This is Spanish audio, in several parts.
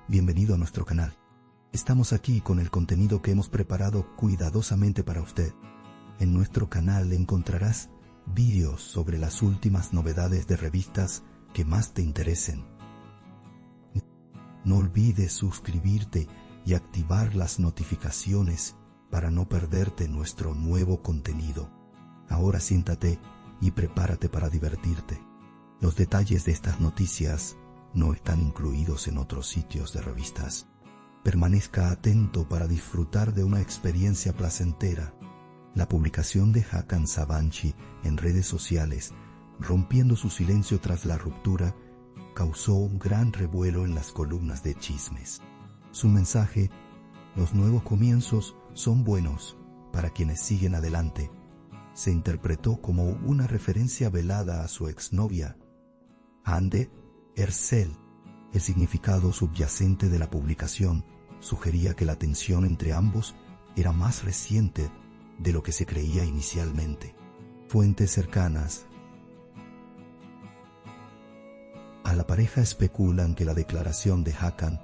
Bienvenido a nuestro canal. Estamos aquí con el contenido que hemos preparado cuidadosamente para usted. En nuestro canal encontrarás vídeos sobre las últimas novedades de revistas que más te interesen. No olvides suscribirte y activar las notificaciones para no perderte nuestro nuevo contenido. Ahora siéntate y prepárate para divertirte. Los detalles de estas noticias no están incluidos en otros sitios de revistas. Permanezca atento para disfrutar de una experiencia placentera. La publicación de Hakan Sabancı en redes sociales, rompiendo su silencio tras la ruptura, causó un gran revuelo en las columnas de chismes. Su mensaje, los nuevos comienzos son buenos para quienes siguen adelante, se interpretó como una referencia velada a su exnovia, Hande Erçel. El significado subyacente de la publicación sugería que la tensión entre ambos era más reciente de lo que se creía inicialmente. Fuentes cercanas a la pareja especulan que la declaración de Hakan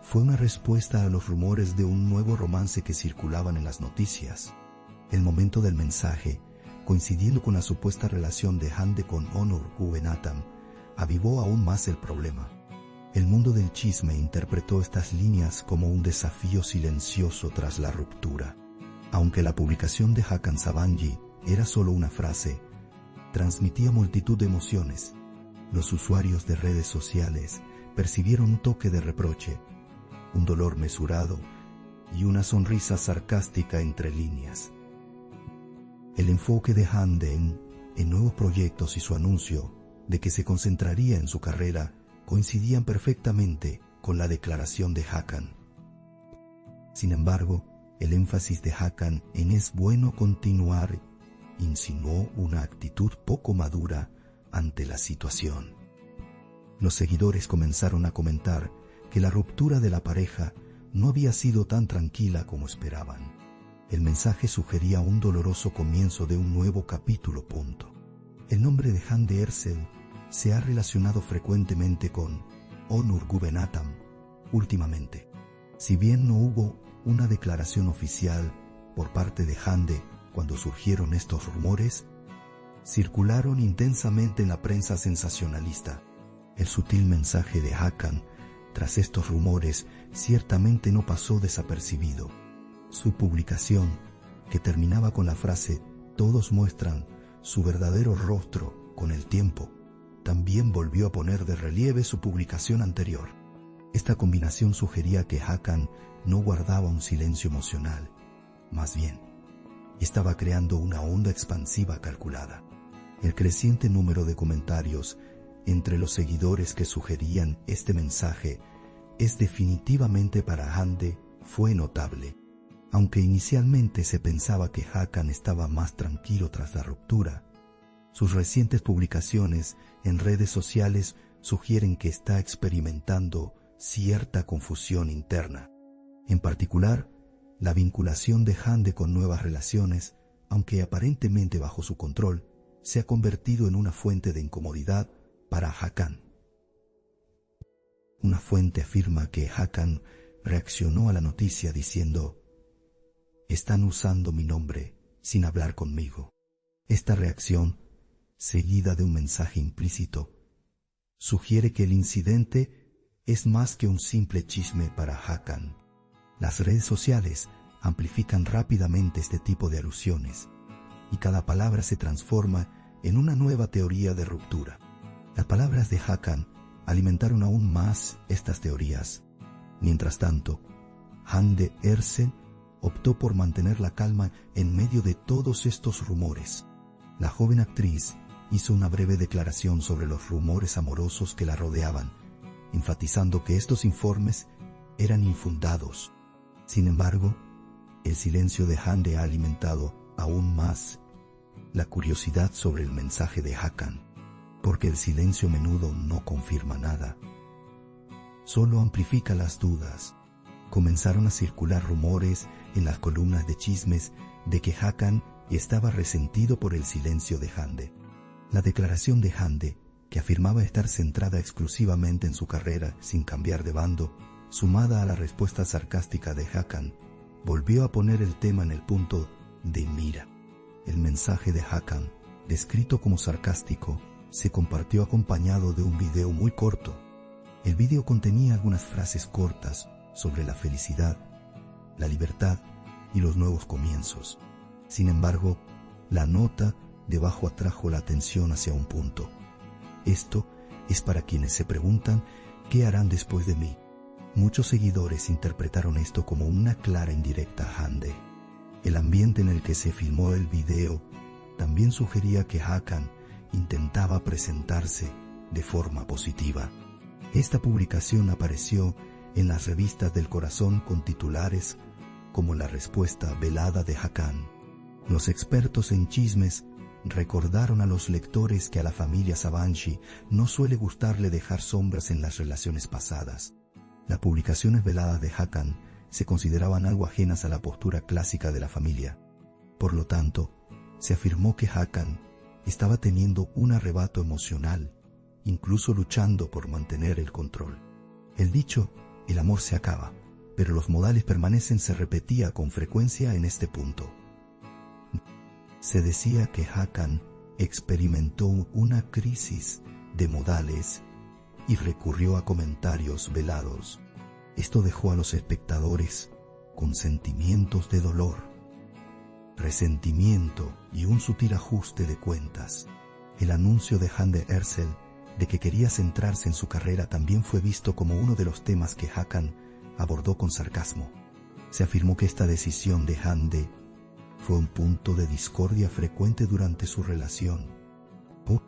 fue una respuesta a los rumores de un nuevo romance que circulaban en las noticias. El momento del mensaje, coincidiendo con la supuesta relación de Hande con Onur Guvenatam, avivó aún más el problema. El mundo del chisme interpretó estas líneas como un desafío silencioso tras la ruptura. Aunque la publicación de Hakan Sabancı era solo una frase, transmitía multitud de emociones. Los usuarios de redes sociales percibieron un toque de reproche, un dolor mesurado y una sonrisa sarcástica entre líneas. El enfoque de Hande en nuevos proyectos y su anuncio de que se concentraría en su carrera coincidían perfectamente con la declaración de Hakan. Sin embargo, el énfasis de Hakan en "es bueno continuar" insinuó una actitud poco madura ante la situación. Los seguidores comenzaron a comentar que la ruptura de la pareja no había sido tan tranquila como esperaban. El mensaje sugería un doloroso comienzo de un nuevo capítulo. El nombre de Hande Erçel se ha relacionado frecuentemente con Onur Guvenatam últimamente. Si bien no hubo una declaración oficial por parte de Hande cuando surgieron estos rumores, circularon intensamente en la prensa sensacionalista. El sutil mensaje de Hakan tras estos rumores ciertamente no pasó desapercibido. Su publicación, que terminaba con la frase "todos muestran su verdadero rostro con el tiempo", también volvió a poner de relieve su publicación anterior. Esta combinación sugería que Hakan no guardaba un silencio emocional, más bien, estaba creando una onda expansiva calculada. El creciente número de comentarios entre los seguidores que sugerían este mensaje es definitivamente para Hande fue notable. Aunque inicialmente se pensaba que Hakan estaba más tranquilo tras la ruptura, sus recientes publicaciones en redes sociales sugieren que está experimentando cierta confusión interna. En particular, la vinculación de Hande con nuevas relaciones, aunque aparentemente bajo su control, se ha convertido en una fuente de incomodidad para Hakan. Una fuente afirma que Hakan reaccionó a la noticia diciendo: "Están usando mi nombre sin hablar conmigo". Esta reacción, seguida de un mensaje implícito, sugiere que el incidente es más que un simple chisme para Hakan. Las redes sociales amplifican rápidamente este tipo de alusiones y cada palabra se transforma en una nueva teoría de ruptura. Las palabras de Hakan alimentaron aún más estas teorías. Mientras tanto, Hande Erçel optó por mantener la calma en medio de todos estos rumores. La joven actriz hizo una breve declaración sobre los rumores amorosos que la rodeaban, enfatizando que estos informes eran infundados. Sin embargo, el silencio de Hande ha alimentado aún más la curiosidad sobre el mensaje de Hakan, porque el silencio a menudo no confirma nada, solo amplifica las dudas. Comenzaron a circular rumores en las columnas de chismes de que Hakan estaba resentido por el silencio de Hande. La declaración de Hande, que afirmaba estar centrada exclusivamente en su carrera sin cambiar de bando, sumada a la respuesta sarcástica de Hakan, volvió a poner el tema en el punto de mira. El mensaje de Hakan, descrito como sarcástico, se compartió acompañado de un video muy corto. El video contenía algunas frases cortas sobre la felicidad, la libertad y los nuevos comienzos. Sin embargo, la nota debajo atrajo la atención hacia un punto. Esto es para quienes se preguntan ¿qué harán después de mí? Muchos seguidores interpretaron esto como una clara indirecta a Hande. El ambiente en el que se filmó el video también sugería que Hakan intentaba presentarse de forma positiva. Esta publicación apareció en las revistas del corazón con titulares como la respuesta velada de Hakan. Los expertos en chismes recordaron a los lectores que a la familia Sabanci no suele gustarle dejar sombras en las relaciones pasadas. Las publicaciones veladas de Hakan se consideraban algo ajenas a la postura clásica de la familia. Por lo tanto, se afirmó que Hakan estaba teniendo un arrebato emocional, incluso luchando por mantener el control. El dicho, el amor se acaba, pero los modales permanecen, se repetía con frecuencia en este punto. Se decía que Hakan experimentó una crisis de modales y recurrió a comentarios velados. Esto dejó a los espectadores con sentimientos de dolor, resentimiento y un sutil ajuste de cuentas. El anuncio de Hande Erçel de que quería centrarse en su carrera también fue visto como uno de los temas que Hakan abordó con sarcasmo. Se afirmó que esta decisión de Hande fue un punto de discordia frecuente durante su relación. Por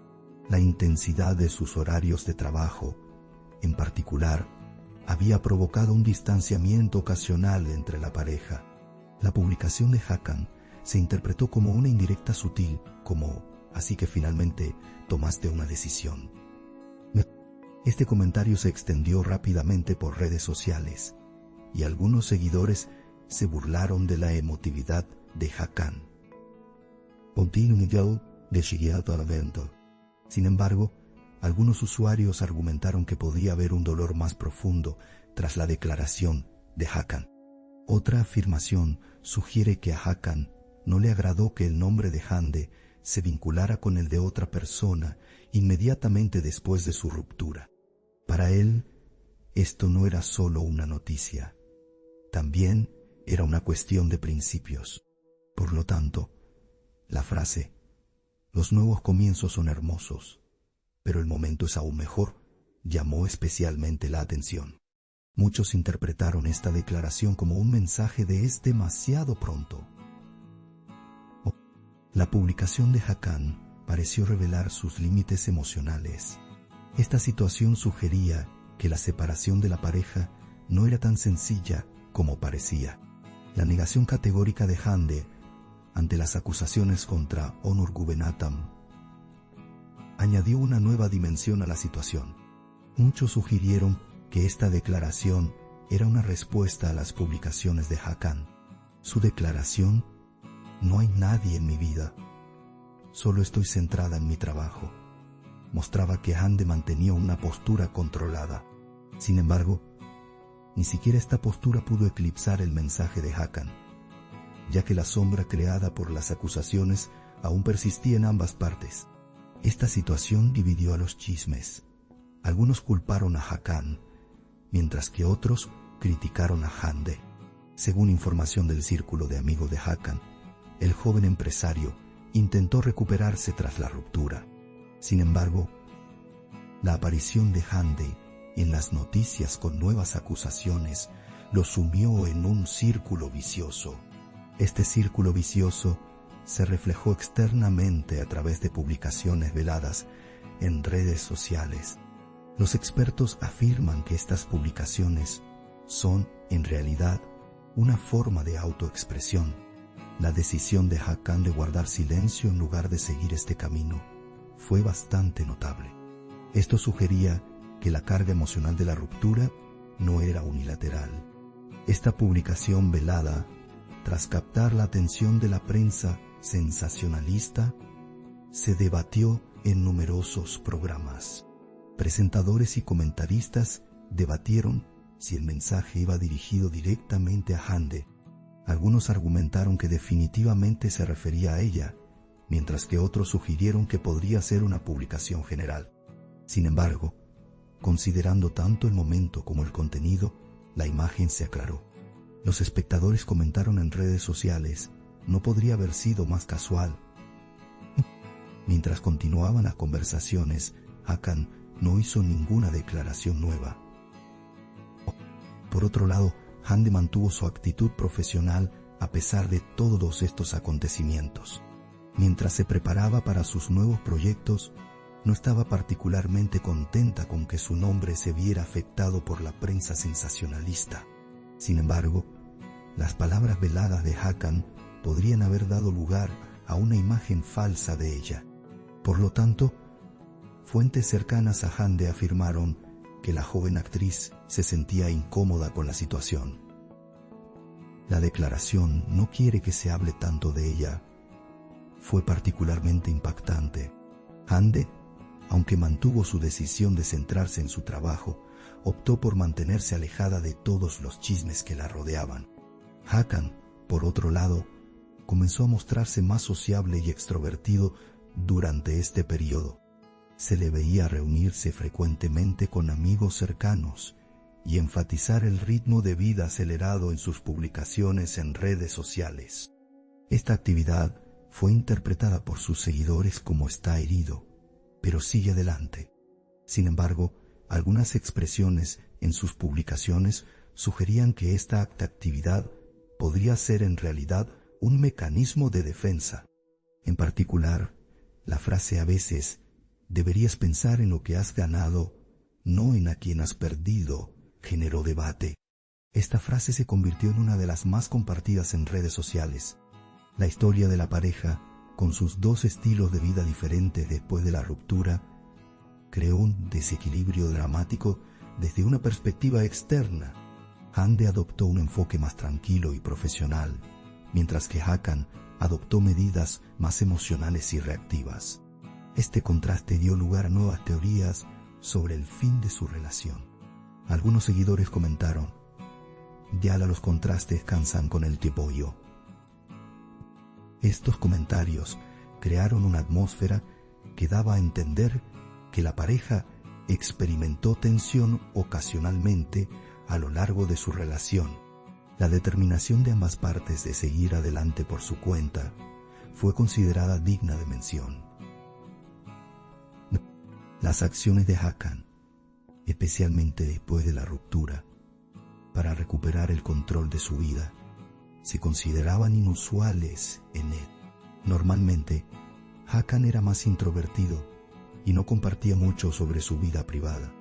la intensidad de sus horarios de trabajo, en particular, había provocado un distanciamiento ocasional entre la pareja. La publicación de Hakan se interpretó como una indirecta sutil, como «así que finalmente tomaste una decisión». Este comentario se extendió rápidamente por redes sociales y algunos seguidores se burlaron de la emotividad de Hakan. Sin embargo, algunos usuarios argumentaron que podía haber un dolor más profundo tras la declaración de Hakan. Otra afirmación sugiere que a Hakan no le agradó que el nombre de Hande se vinculara con el de otra persona inmediatamente después de su ruptura. Para él, esto no era solo una noticia, también era una cuestión de principios. Por lo tanto, la frase «los nuevos comienzos son hermosos, pero el momento es aún mejor» llamó especialmente la atención. Muchos interpretaron esta declaración como un mensaje de «es demasiado pronto». La publicación de Hakan pareció revelar sus límites emocionales. Esta situación sugería que la separación de la pareja no era tan sencilla como parecía. La negación categórica de Hande ante las acusaciones contra Onur Guvenatam añadió una nueva dimensión a la situación. Muchos sugirieron que esta declaración era una respuesta a las publicaciones de Hakan. Su declaración «no hay nadie en mi vida, solo estoy centrada en mi trabajo», mostraba que Hande mantenía una postura controlada. Sin embargo, ni siquiera esta postura pudo eclipsar el mensaje de Hakan, ya que la sombra creada por las acusaciones aún persistía en ambas partes. Esta situación dividió a los chismes. Algunos culparon a Hakan, mientras que otros criticaron a Hande. Según información del círculo de amigos de Hakan, el joven empresario intentó recuperarse tras la ruptura. Sin embargo, la aparición de Hande en las noticias con nuevas acusaciones lo sumió en un círculo vicioso. Este círculo vicioso se reflejó externamente a través de publicaciones veladas en redes sociales. Los expertos afirman que estas publicaciones son, en realidad, una forma de autoexpresión. La decisión de Hakan de guardar silencio en lugar de seguir este camino fue bastante notable. Esto sugería que la carga emocional de la ruptura no era unilateral. Esta publicación velada, tras captar la atención de la prensa sensacionalista, se debatió en numerosos programas. Presentadores y comentaristas debatieron si el mensaje iba dirigido directamente a Hande. Algunos argumentaron que definitivamente se refería a ella, mientras que otros sugirieron que podría ser una publicación general. Sin embargo, considerando tanto el momento como el contenido, la imagen se aclaró. Los espectadores comentaron en redes sociales: no podría haber sido más casual. Mientras continuaban las conversaciones, Hakan no hizo ninguna declaración nueva. Por otro lado, Hande mantuvo su actitud profesional a pesar de todos estos acontecimientos. Mientras se preparaba para sus nuevos proyectos, no estaba particularmente contenta con que su nombre se viera afectado por la prensa sensacionalista. Sin embargo, las palabras veladas de Hakan podrían haber dado lugar a una imagen falsa de ella. Por lo tanto, fuentes cercanas a Hande afirmaron que la joven actriz se sentía incómoda con la situación. La declaración "no quiere que se hable tanto de ella" fue particularmente impactante. Hande, aunque mantuvo su decisión de centrarse en su trabajo, optó por mantenerse alejada de todos los chismes que la rodeaban. Hakan, por otro lado, comenzó a mostrarse más sociable y extrovertido durante este periodo. Se le veía reunirse frecuentemente con amigos cercanos y enfatizar el ritmo de vida acelerado en sus publicaciones en redes sociales. Esta actividad fue interpretada por sus seguidores como "está herido, pero sigue adelante". Sin embargo, algunas expresiones en sus publicaciones sugerían que esta actividad podría ser en realidad un mecanismo de defensa. En particular, la frase a veces "deberías pensar en lo que has ganado, no en a quien has perdido", generó debate. Esta frase se convirtió en una de las más compartidas en redes sociales. La historia de la pareja, con sus dos estilos de vida diferentes después de la ruptura, creó un desequilibrio dramático desde una perspectiva externa. Hande adoptó un enfoque más tranquilo y profesional, mientras que Hakan adoptó medidas más emocionales y reactivas. Este contraste dio lugar a nuevas teorías sobre el fin de su relación. Algunos seguidores comentaron: "ya los contrastes cansan con el tiempo". Estos comentarios crearon una atmósfera que daba a entender que la pareja experimentó tensión ocasionalmente a lo largo de su relación. La determinación de ambas partes de seguir adelante por su cuenta fue considerada digna de mención. Las acciones de Hakan, especialmente después de la ruptura, para recuperar el control de su vida, se consideraban inusuales en él. Normalmente, Hakan era más introvertido y no compartía mucho sobre su vida privada.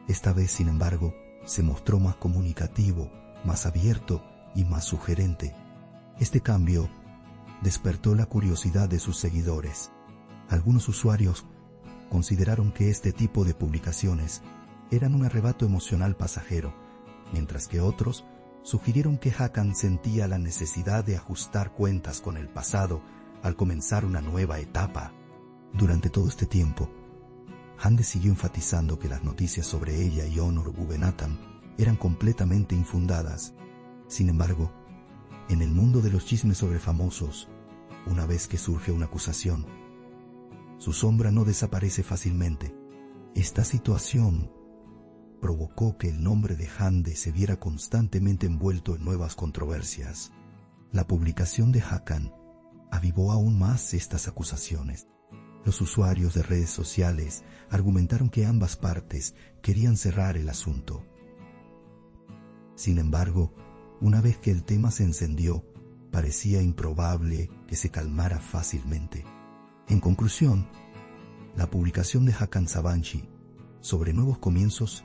Esta vez, sin embargo, se mostró más comunicativo, más abierto y más sugerente. Este cambio despertó la curiosidad de sus seguidores. Algunos usuarios consideraron que este tipo de publicaciones eran un arrebato emocional pasajero, mientras que otros sugirieron que Hakan sentía la necesidad de ajustar cuentas con el pasado al comenzar una nueva etapa. Durante todo este tiempo, Hande siguió enfatizando que las noticias sobre ella y Onur Guvenatam eran completamente infundadas. Sin embargo, en el mundo de los chismes sobre famosos, una vez que surge una acusación, su sombra no desaparece fácilmente. Esta situación provocó que el nombre de Hande se viera constantemente envuelto en nuevas controversias. La publicación de Hakan avivó aún más estas acusaciones. Los usuarios de redes sociales argumentaron que ambas partes querían cerrar el asunto. Sin embargo, una vez que el tema se encendió, parecía improbable que se calmara fácilmente. En conclusión, la publicación de Hakan Sabancı sobre nuevos comienzos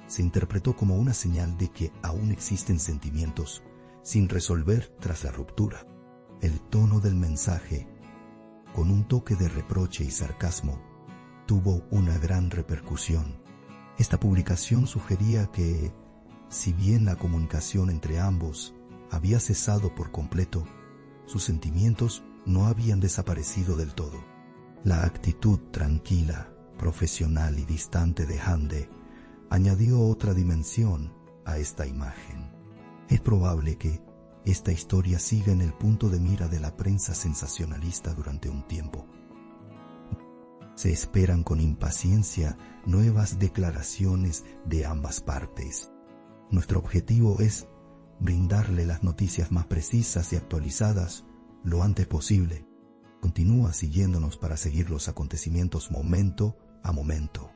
se interpretó como una señal de que aún existen sentimientos sin resolver tras la ruptura. El tono del mensaje, con un toque de reproche y sarcasmo, tuvo una gran repercusión. Esta publicación sugería que, si bien la comunicación entre ambos había cesado por completo, sus sentimientos no habían desaparecido del todo. La actitud tranquila, profesional y distante de Hande añadió otra dimensión a esta imagen. Es probable que esta historia siga en el punto de mira de la prensa sensacionalista durante un tiempo. Se esperan con impaciencia nuevas declaraciones de ambas partes. Nuestro objetivo es brindarle las noticias más precisas y actualizadas lo antes posible. Continúa siguiéndonos para seguir los acontecimientos momento a momento.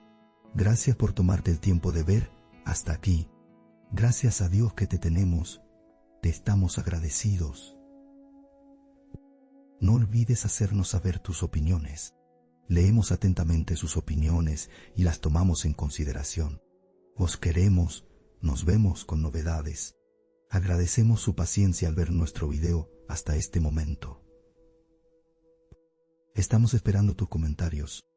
Gracias por tomarte el tiempo de ver hasta aquí. Gracias a Dios que te tenemos. Te estamos agradecidos. No olvides hacernos saber tus opiniones. Leemos atentamente sus opiniones y las tomamos en consideración. Os queremos, nos vemos con novedades. Agradecemos su paciencia al ver nuestro video hasta este momento. Estamos esperando tus comentarios.